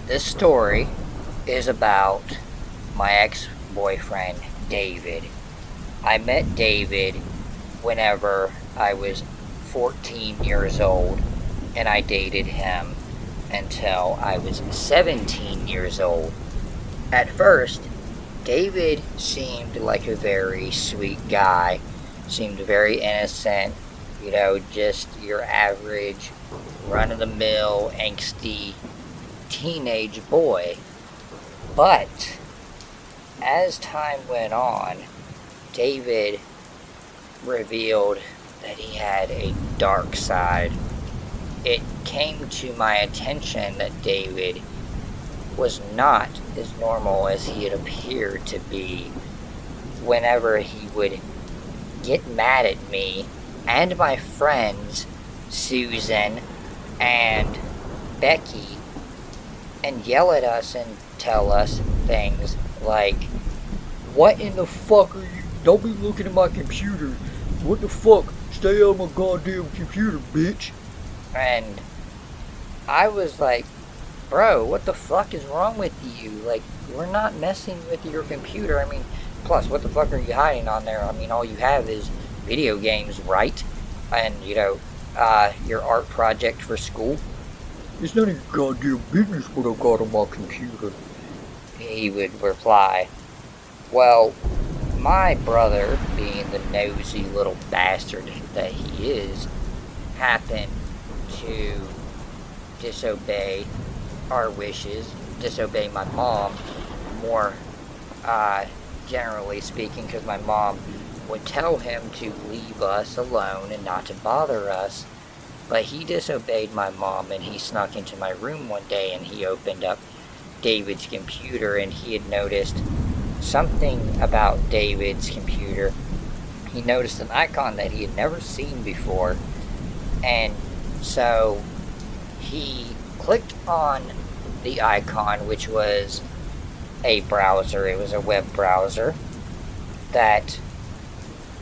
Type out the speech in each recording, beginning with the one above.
This story is about my ex-boyfriend, David. I met David whenever I was 14 years old, and I dated him until I was 17 years old. At first, David seemed like a very sweet guy, seemed very innocent, just your average run-of-the-mill, angsty teenage boy. But as time went on, David revealed that he had a dark side. It came to my attention that David was not as normal as he had appeared to be. Whenever he would get mad at me and my friends, Susan and Becky, and yell at us and tell us things like, "What in the fuck are you? Don't be looking at my computer. What the fuck? Stay on my goddamn computer, bitch." And I was like, "Bro, what the fuck is wrong with you? Like, we're not messing with your computer. I mean, plus, what the fuck are you hiding on there? I mean, all you have is video games, right? And, your art project for school. It's none of your goddamn business what I got on my computer." He would reply, "Well, my brother, being the nosy little bastard that he is, happened to disobey our wishes, disobey my mom, more generally speaking, because my mom would tell him to leave us alone and not to bother us. But he disobeyed my mom, and he snuck into my room one day and he opened up David's computer, and he had noticed something about David's computer. He noticed an icon that he had never seen before, and so he clicked on the icon, which was a browser. It was a web browser that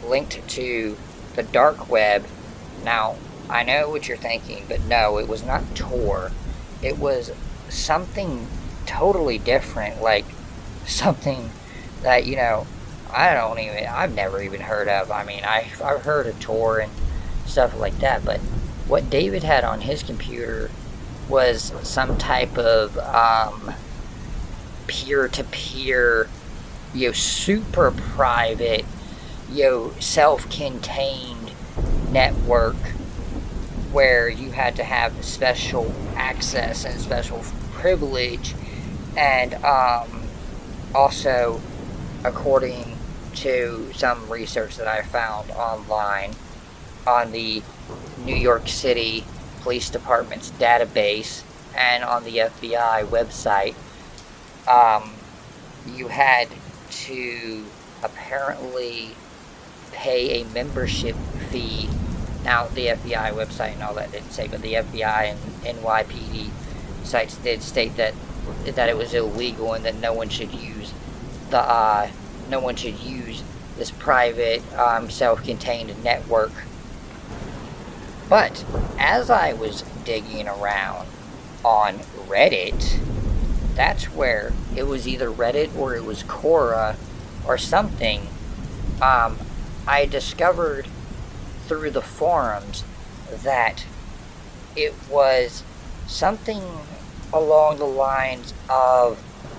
linked to the dark web. Now, I know what you're thinking, but no, it was not Tor. It was something totally different, like something that, I've never even heard of. I mean, I've heard of Tor and stuff like that, but what David had on his computer was some type of peer-to-peer, super private, self-contained network where you had to have special access and special privilege, and also, according to some research that I found online on the New York City Police Department's database and on the FBI website, you had to apparently pay a membership fee. Now, the FBI website and all that didn't say, but the FBI and NYPD sites did state that it was illegal and that no one should use this private, self-contained network. But as I was digging around on Reddit, that's where it was either Reddit or it was Quora or something. I discovered through the forums that it was something along the lines of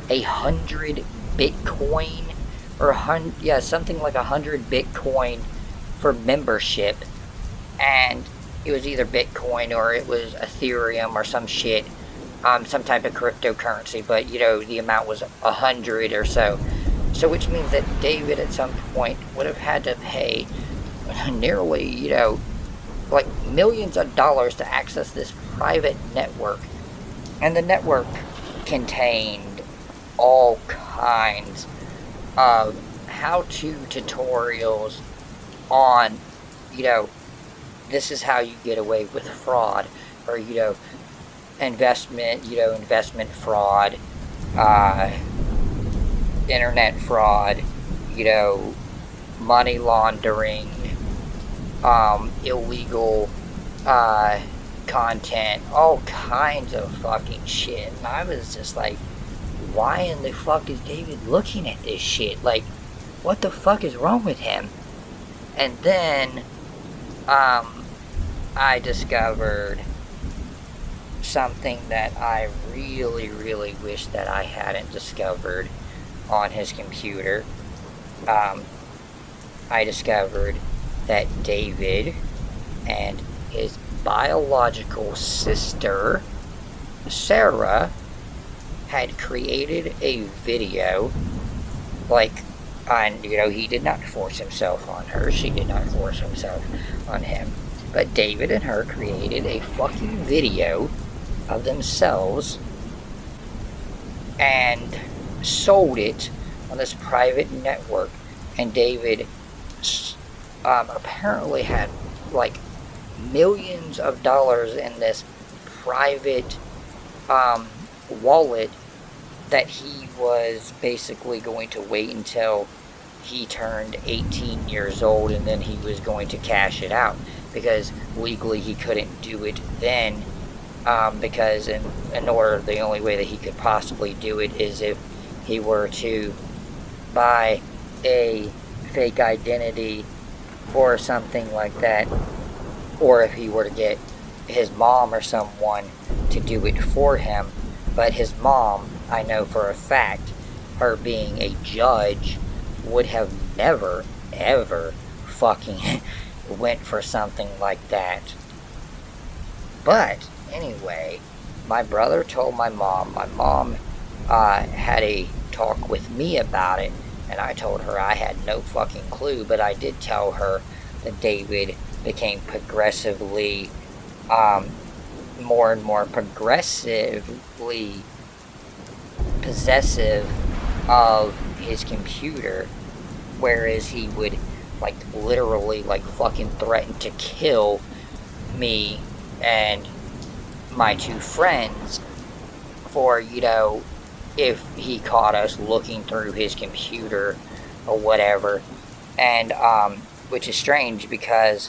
100 Bitcoin, or something like 100 Bitcoin for membership, and it was either Bitcoin or it was Ethereum or some shit, some type of cryptocurrency, but the amount was 100 or so. So which means that David at some point would have had to pay nearly, like millions of dollars to access this private network. And the network contained all kinds of how-to tutorials on, this is how you get away with fraud, or, investment fraud, internet fraud, money laundering, illegal content, all kinds of fucking shit. And I was just like, why in the fuck is David looking at this shit? Like, what the fuck is wrong with him? And then, I discovered something that I really, really wish that I hadn't discovered on his computer. I discovered that David and his biological sister, Sarah, had created a video, like, he did not force himself on her, she did not force himself on him, but David and her created a fucking video of themselves and sold it on this private network. And David apparently had like millions of dollars in this private wallet that he was basically going to wait until he turned 18 years old, and then he was going to cash it out, because legally he couldn't do it then, because in order, the only way that he could possibly do it is if he were to buy a fake identity or something like that, or if he were to get his mom or someone to do it for him. But his mom, I know for a fact, her being a judge, would have never, ever fucking went for something like that. But anyway, my brother told my mom. My mom had a talk with me about it, and I told her I had no fucking clue, but I did tell her that David became progressively more and more progressively possessive of his computer, whereas he would like literally like fucking threaten to kill me and my two friends for, if he caught us looking through his computer or whatever. And which is strange, because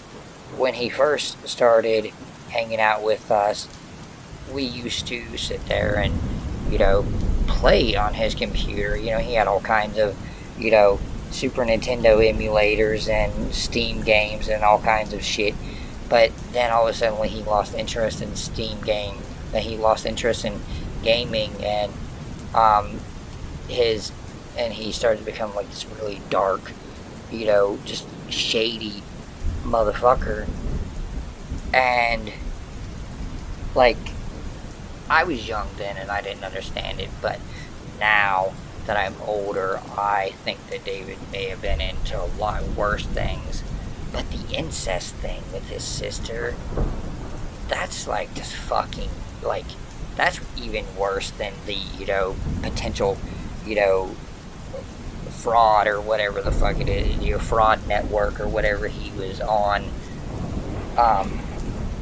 when he first started hanging out with us, we used to sit there and play on his computer. He had all kinds of Super Nintendo emulators and Steam games and all kinds of shit. But then all of a sudden, when he lost interest in Steam game, then he lost interest in gaming, and he started to become like this really dark, just shady motherfucker. And like, I was young then and I didn't understand it, but now that I'm older, I think that David may have been into a lot worse things. But the incest thing with his sister, that's like just fucking, like, that's even worse than the, potential, fraud or whatever the fuck it is, fraud network or whatever he was on.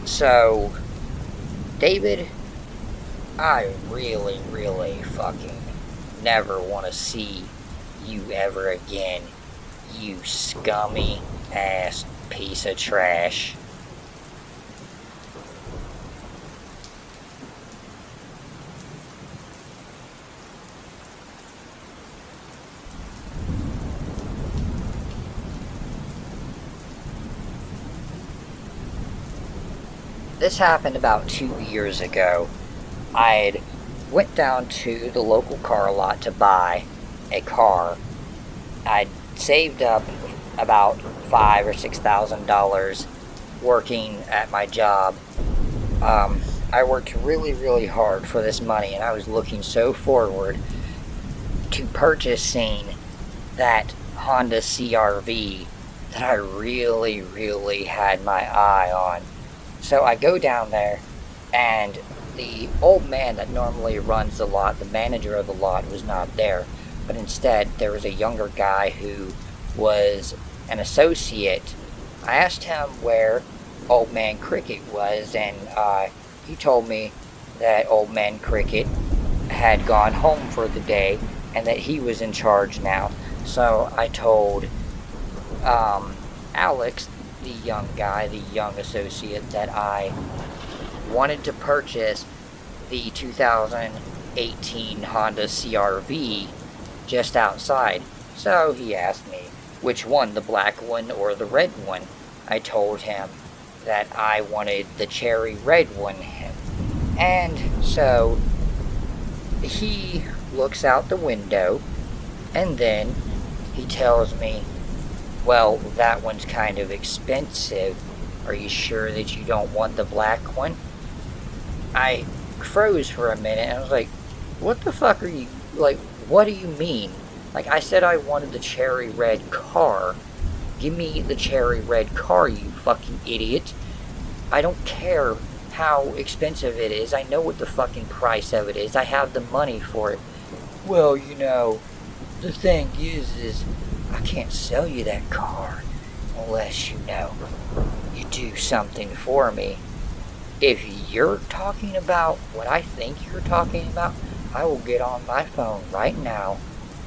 So, David, I really, really fucking never want to see you ever again, you scummy ass piece of trash. This happened about 2 years ago. I went down to the local car lot to buy a car. I'd saved up about $5,000 or $6,000 working at my job. I worked really, really hard for this money, and I was looking so forward to purchasing that Honda CR-V that I really, really had my eye on. So I go down there, and the old man that normally runs the lot, the manager of the lot, was not there. But instead, there was a younger guy who was an associate. I asked him where Old Man Cricket was, and he told me that Old Man Cricket had gone home for the day and that he was in charge now. So I told Alex, the young guy, the young associate, that I wanted to purchase the 2018 Honda CR-V just outside. So he asked me which one, the black one or the red one. I told him that I wanted the cherry red one. And so he looks out the window, and then he tells me, well, that one's kind of expensive. Are you sure that you don't want the black one? I froze for a minute, and I was like, what the fuck are you, like, what do you mean? Like, I said I wanted the cherry red car. Give me the cherry red car, you fucking idiot. I don't care how expensive it is. I know what the fucking price of it is. I have the money for it. Well, you know, the thing is I can't sell you that car unless, you know, you do something for me. If you're talking about what I think you're talking about, I will get on my phone right now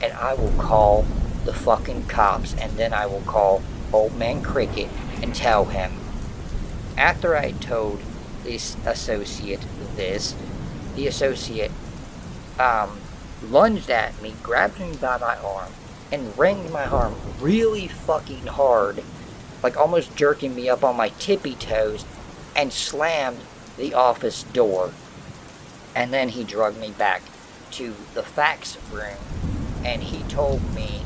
and I will call the fucking cops, and then I will call Old Man Cricket and tell him. After I told this associate this, the associate lunged at me, grabbed me by my arm, and wrung my arm really fucking hard, like almost jerking me up on my tippy toes, and slammed the office door. And then he dragged me back to the fax room, and he told me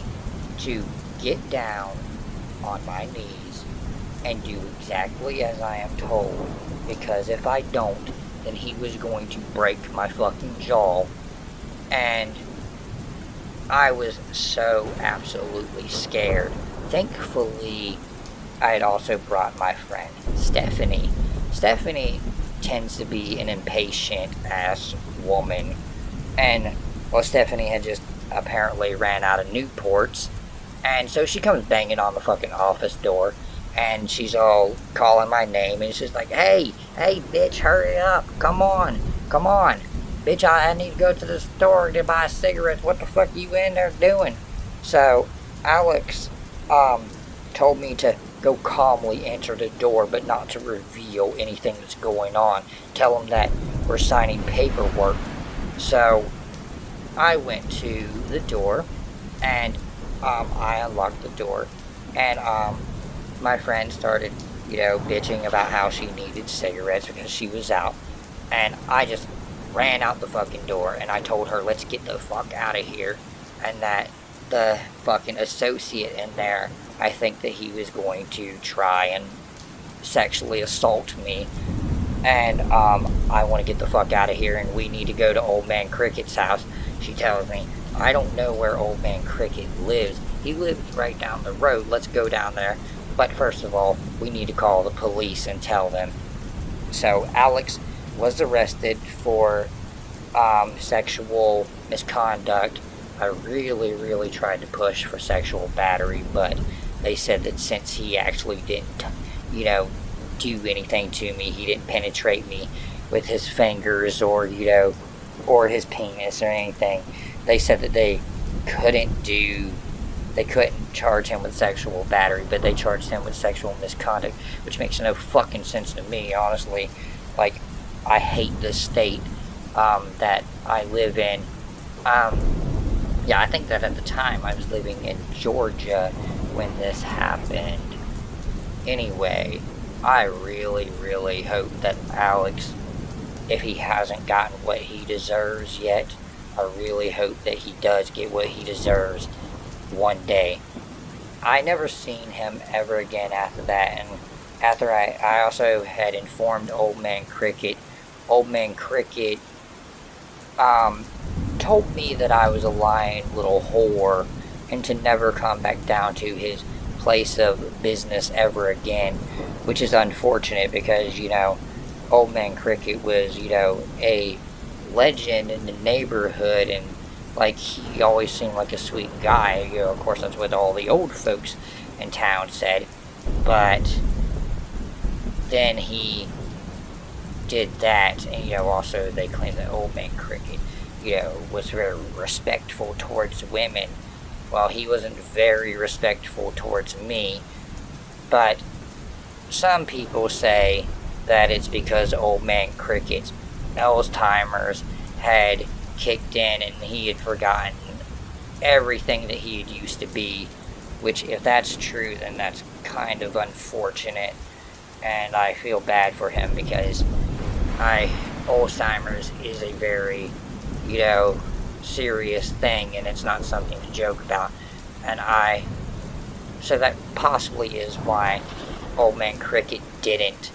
to get down on my knees and do exactly as I am told, because if I don't, then he was going to break my fucking jaw. And I was so absolutely scared. Thankfully, I had also brought my friend Stephanie. Stephanie tends to be an impatient ass woman, and well, Stephanie had just apparently ran out of Newports, and so she comes banging on the fucking office door, and she's all calling my name, and she's like, hey bitch, hurry up, come on, bitch, I need to go to the store to buy cigarettes, what the fuck you in there doing? So Alex told me to go calmly enter the door, but not to reveal anything that's going on. Tell him that we're signing paperwork. So I went to the door, and I unlocked the door, and my friend started, bitching about how she needed cigarettes because she was out, and I just ran out the fucking door, and I told her, let's get the fuck out of here, and that the fucking associate in there, I think that he was going to try and sexually assault me, and I want to get the fuck out of here, and we need to go to Old Man Cricket's house. She tells me, I don't know where Old Man Cricket lives. He lives right down the road. Let's go down there. But first of all, we need to call the police and tell them. So Alex was arrested for sexual misconduct. I really tried to push for sexual battery, but they said that since he actually didn't, do anything to me, he didn't penetrate me with his fingers or, or his penis or anything, they said that they couldn't charge him with sexual battery, but they charged him with sexual misconduct, which makes no fucking sense to me, honestly. Like, I hate the state that I live in. I think that at the time I was living in Georgia when this happened. Anyway, I really hope that Alex, if he hasn't gotten what he deserves yet, I really hope that he does get what he deserves one day. I never seen him ever again after that, and after I also had informed Old Man Cricket. Old Man Cricket told me that I was a lying little whore and to never come back down to his place of business ever again, which is unfortunate because, Old Man Cricket was, a legend in the neighborhood, and like, he always seemed like a sweet guy. Of course, that's what all the old folks in town said, but then he did that, and, also they claim that Old Man Cricket, was very respectful towards women. Well, he wasn't very respectful towards me, but some people say that it's because Old Man Cricket's Alzheimer's had kicked in and he had forgotten everything that he had used to be, which, if that's true, then that's kind of unfortunate, and I feel bad for him because Alzheimer's is a very, serious thing, and it's not something to joke about, so that possibly is why Old Man Cricket didn't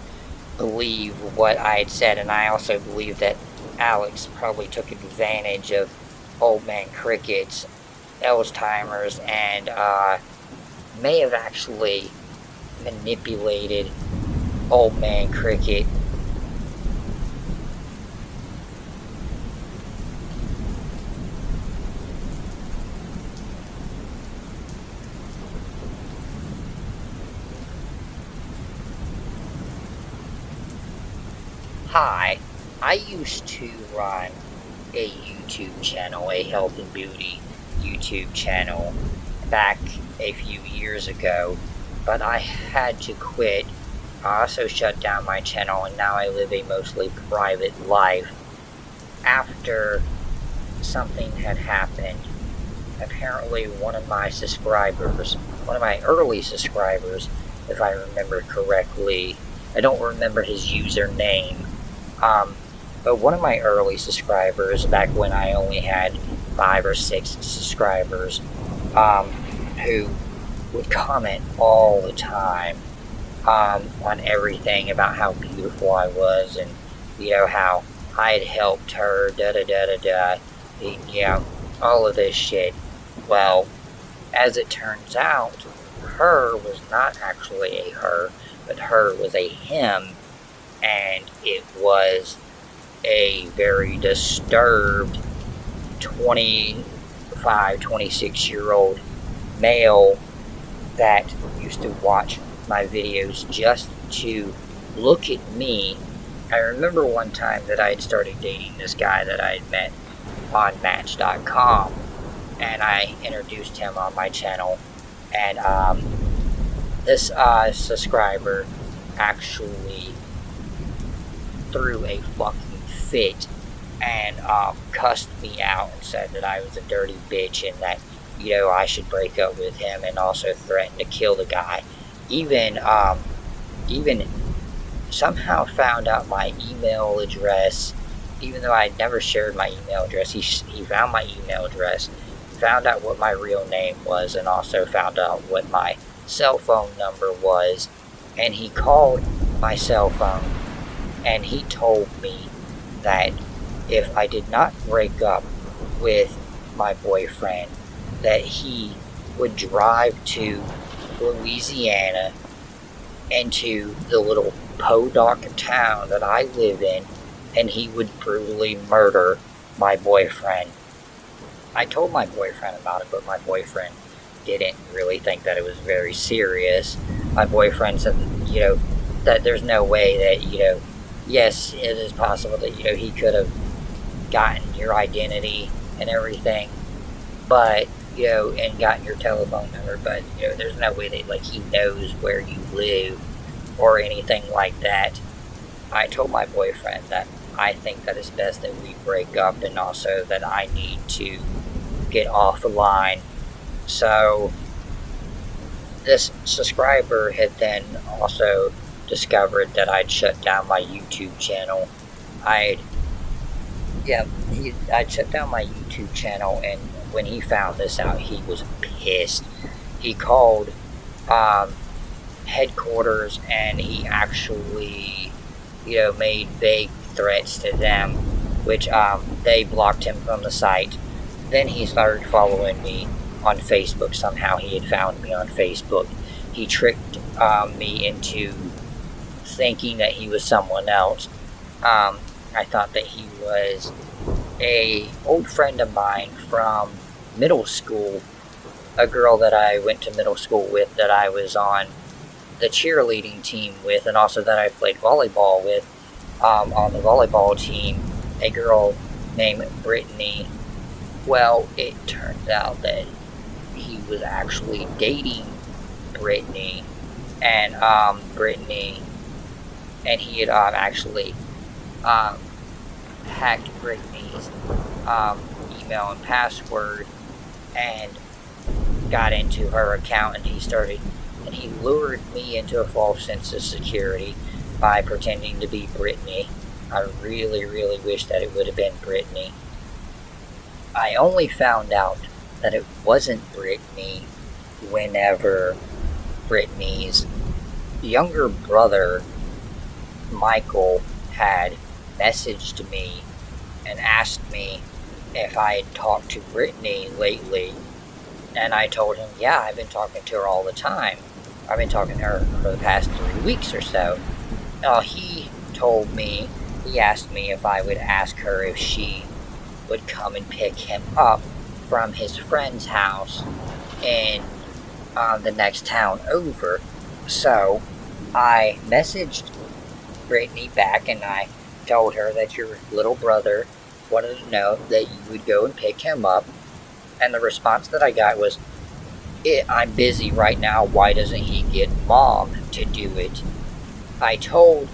believe what I had said, and I also believe that Alex probably took advantage of Old Man Cricket's Alzheimer's and may have actually manipulated Old Man Cricket. Hi, I used to run a YouTube channel, a health and beauty YouTube channel, back a few years ago, but I had to quit. I also shut down my channel, and now I live a mostly private life. After something had happened, apparently one of my early subscribers, if I remember correctly, I don't remember his username, but one of my early subscribers, back when I only had 5 or 6 subscribers, who would comment all the time on everything about how beautiful I was, and how I had helped her, all of this shit. Well, as it turns out, her was not actually a her, but her was a him, and it was a very disturbed 25, 26-year-old male that used to watch my videos just to look at me. I remember one time that I had started dating this guy that I had met on Match.com, and I introduced him on my channel, and this subscriber actually threw a fucking fit and cussed me out and said that I was a dirty bitch and that I should break up with him, and also threatened to kill the guy. Even somehow found out my email address, even though I had never shared my email address. He found my email address, found out what my real name was, and also found out what my cell phone number was, and he called my cell phone, and he told me that if I did not break up with my boyfriend, that he would drive to Louisiana, into the little podunk town that I live in, and he would brutally murder my boyfriend. I told my boyfriend about it, but my boyfriend didn't really think that it was very serious. My boyfriend said, that there's no way that, yes, it is possible that, he could have gotten your identity and everything, but, and gotten your telephone number, but, there's no way that, he knows where you live or anything like that. I told my boyfriend that I think that it's best that we break up, and also that I need to get off the line. So, this subscriber had then also discovered that I'd shut down my YouTube channel. I'd shut down my YouTube channel, and when he found this out, he was pissed. He called headquarters, and he actually, made vague threats to them, which they blocked him from the site. Then he started following me on Facebook. Somehow he had found me on Facebook. He tricked me into thinking that he was someone else. I thought that he was a old friend of mine from middle school, a girl that I went to middle school with, that I was on the cheerleading team with, and also that I played volleyball with. On the volleyball team, a girl named Brittany. Well, it turned out that he was actually dating Brittany, and Brittany and he had actually hacked Brittany's email and password and got into her account, and he lured me into a false sense of security by pretending to be Brittany. I really, really wish that it would have been Brittany. I only found out that it wasn't Brittany whenever Brittany's younger brother, Michael, had messaged me and asked me if I had talked to Brittany lately. And I told him, yeah, I've been talking to her all the time. I've been talking to her for the past 3 weeks or so. He asked me if I would ask her if she would come and pick him up from his friend's house in the next town over. So I messaged Brittany back and I told her that your little brother wanted to know that you would go and pick him up. And the response that I got was, I'm busy right now, why doesn't he get Mom to do it? I told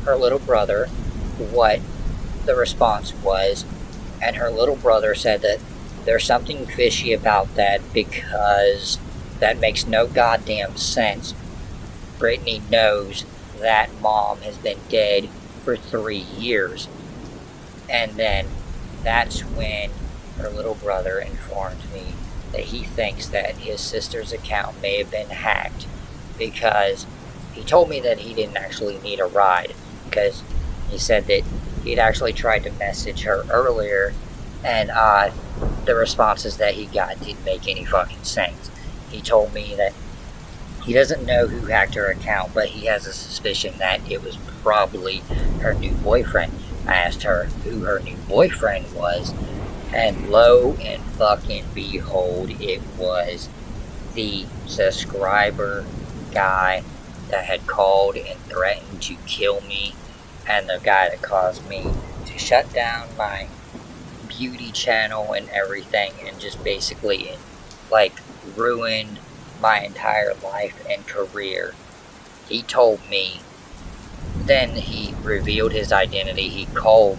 her little brother what the response was, and her little brother said that there's something fishy about that because that makes no goddamn sense. Brittany knows that Mom has been dead for 3 years. And then that's when her little brother informed me that he thinks that his sister's account may have been hacked, because he told me that he didn't actually need a ride, because he said that he'd actually tried to message her earlier, and the responses that he got didn't make any fucking sense. He told me that he doesn't know who hacked her account, but he has a suspicion that it was probably her new boyfriend. I asked her who her new boyfriend was, and lo and fucking behold, it was the subscriber guy that had called and threatened to kill me, and the guy that caused me to shut down my beauty channel and everything, and just basically ruined my entire life and career. He told me, then he revealed his identity. He called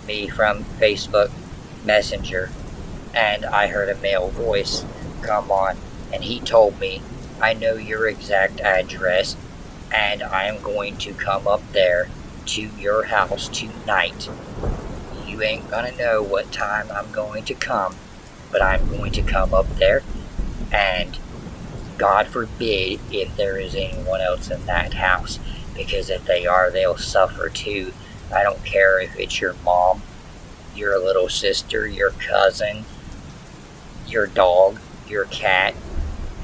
me from Facebook Messenger, and I heard a male voice come on, and he told me, I know your exact address, and I am going to come up there to your house tonight. You ain't gonna know what time I'm going to come, but I'm going to come up there, and God forbid if there is anyone else in that house, because if they are, they'll suffer too. I don't care if it's your mom, your little sister, your cousin, your dog, your cat,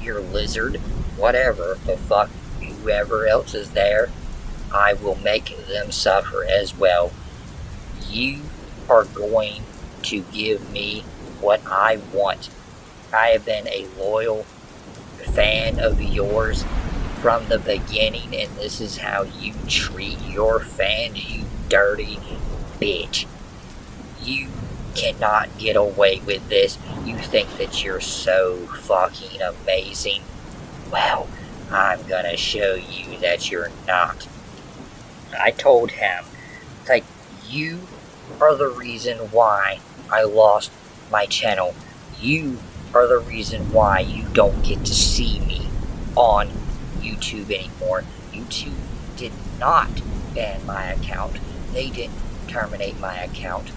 your lizard, whatever the fuck, whoever else is there, I will make them suffer as well. You are going to give me what I want. I have been a loyal fan of yours from the beginning, and this is how you treat your fans, you dirty bitch. You cannot get away with this. You think that you're so fucking amazing. Well, I'm gonna show you that you're not. I told him, you are the reason why I lost my channel. You are the reason why you don't get to see me on YouTube anymore. YouTube did not ban my account. They didn't terminate my account.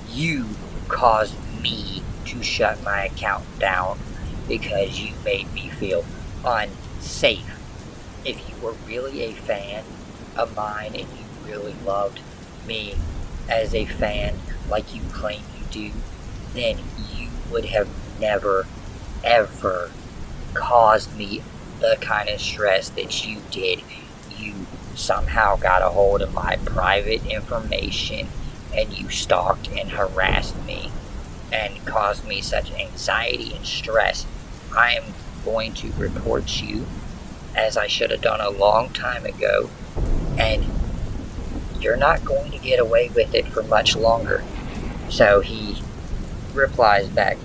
You caused me to shut my account down because you made me feel unsafe. If you were really a fan of mine and you really loved me as a fan like you claim you do, then you would have never, ever caused me the kind of stress that you did. You somehow got a hold of my private information and you stalked and harassed me and caused me such anxiety and stress. I am going to report you, as I should have done a long time ago, and you're not going to get away with it for much longer. So he replies back,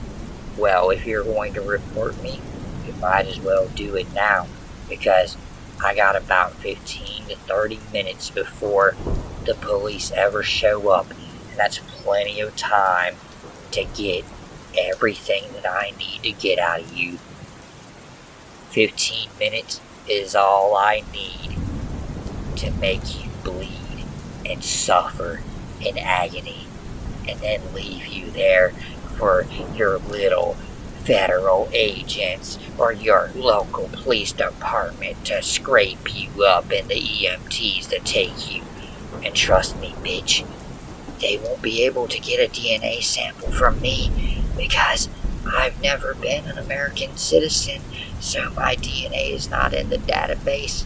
well, if you're going to report me, you might as well do it now, because I got about 15 to 30 minutes before the police ever show up, and that's plenty of time to get everything that I need to get out of you. 15 minutes is all I need to make you bleed and suffer in agony, and then leave you there for your little federal agents or your local police department to scrape you up and the EMTs to take you. And trust me, bitch, they won't be able to get a DNA sample from me because I've never been an American citizen, so my DNA is not in the database,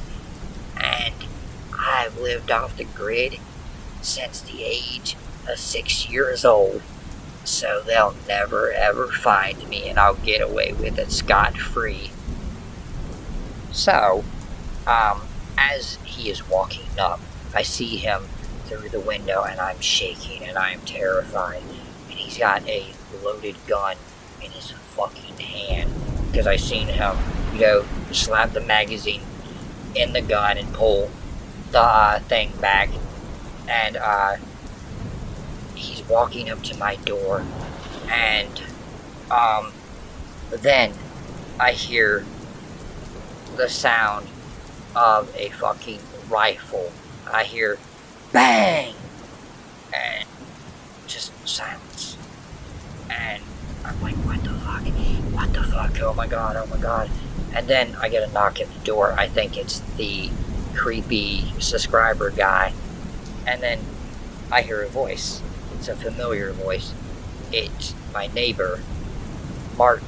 and I've lived off the grid since the age of 6 years old, so they'll never ever find me and I'll get away with it scot-free. So, as he is walking up, I see him through the window and I'm shaking and I'm terrified, and he's got a loaded gun in his fucking hand, because I seen him, slap the magazine in the gun and pull the thing back, and he's walking up to my door, and then I hear the sound of a fucking rifle. I hear bang, and just silence, and I'm like, what the fuck, oh my god, and then I get a knock at the door. I think it's the creepy subscriber guy, and then I hear a voice. It's a familiar voice. It's my neighbor, Martin.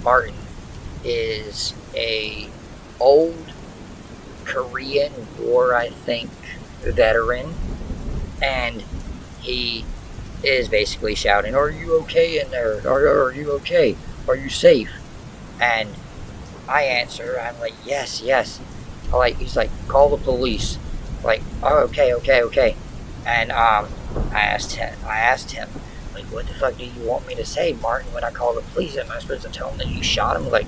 Martin is a old Korean War, I think, veteran, and he is basically shouting, "Are you okay in there? Are you okay? Are you safe?" And I answer, I'm like, yes. He's like, "Call the police." Like, "Oh, okay. And I asked him, like, "What the fuck do you want me to say, Martin, when I call the police? Am I supposed to tell them that you shot him?" Like,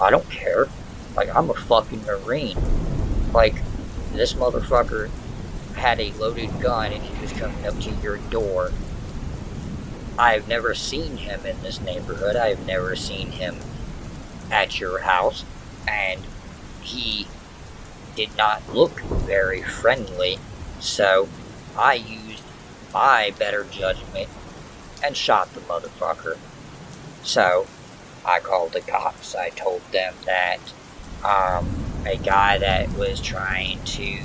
"I don't care. Like, I'm a fucking Marine. Like, this motherfucker had a loaded gun and he was coming up to your door. I've never seen him in this neighborhood. I've never seen him at your house, and he did not look very friendly, so I used my better judgment and shot the motherfucker." So I called the cops. I told them that a guy that was trying to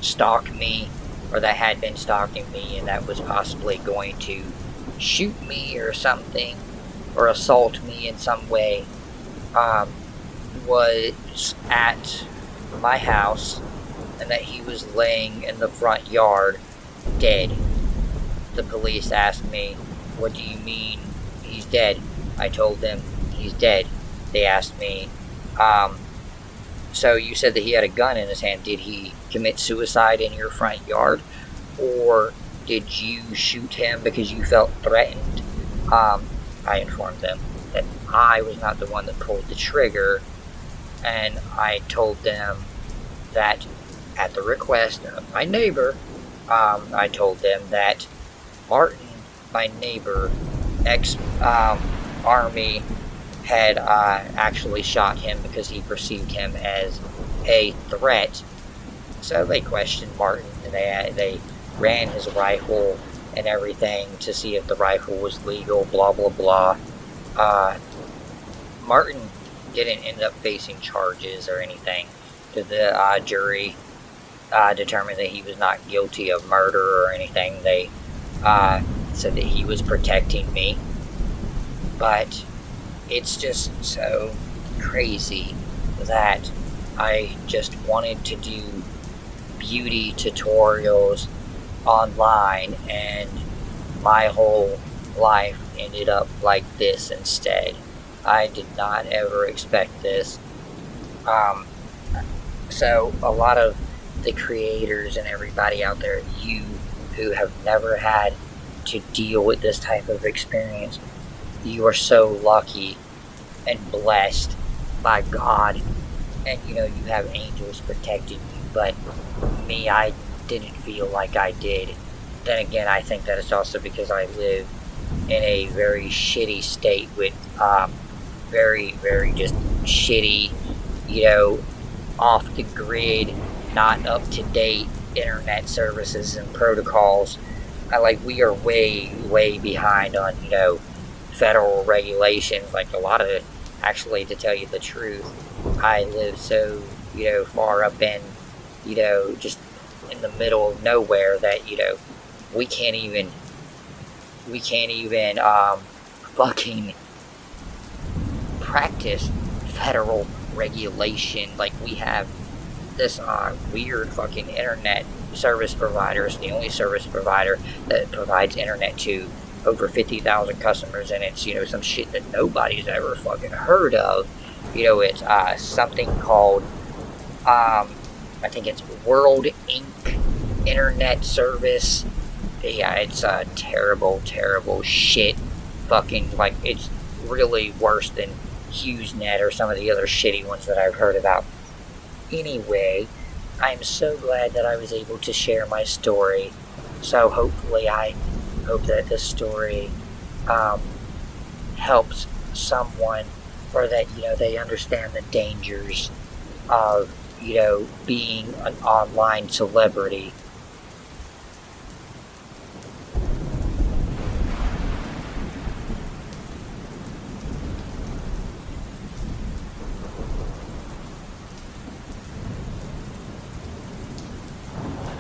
stalk me, or that had been stalking me, and that was possibly going to shoot me or something, or assault me in some way, was at my house, and that he was laying in the front yard dead. The police asked me, "What do you mean he's dead?" I told them he's dead. They asked me, "So you said that he had a gun in his hand. Did he commit suicide in your front yard? Or did you shoot him because you felt threatened?" I informed them that I was not the one that pulled the trigger, and I told them that at the request of my neighbor, I told them that Martin, my neighbor, ex-army, had actually shot him because he perceived him as a threat. So they questioned Martin, and they ran his rifle and everything to see if the rifle was legal, blah blah blah. Martin didn't end up facing charges or anything. The jury determined that he was not guilty of murder or anything. They said that he was protecting me. But it's just so crazy that I just wanted to do beauty tutorials online, and my whole life ended up like this instead. I did not ever expect this. So a lot of the creators and everybody out there, you who have never had to deal with this type of experience, you are so lucky and blessed by God and you have angels protecting you, but me, I didn't feel like I did. Then again, I think that it's also because I live in a very shitty state with very, very just shitty, off the grid, not up to date internet services and protocols. We are way, way behind on, federal regulations. Like a lot of, actually, to tell you the truth, I live so, far up in, just in the middle of nowhere that, we can't even, fucking practice federal regulation. Like, we have this weird fucking internet service provider. It's the only service provider that provides internet to over 50,000 customers, and it's, some shit that nobody's ever fucking heard of. It's something called, I think it's World Inc. Internet Service. Yeah, it's a terrible, terrible shit. Fucking, it's really worse than HughesNet or some of the other shitty ones that I've heard about. Anyway, I'm so glad that I was able to share my story. So hopefully, I hope that this story helps someone, or that, they understand the dangers of, being an online celebrity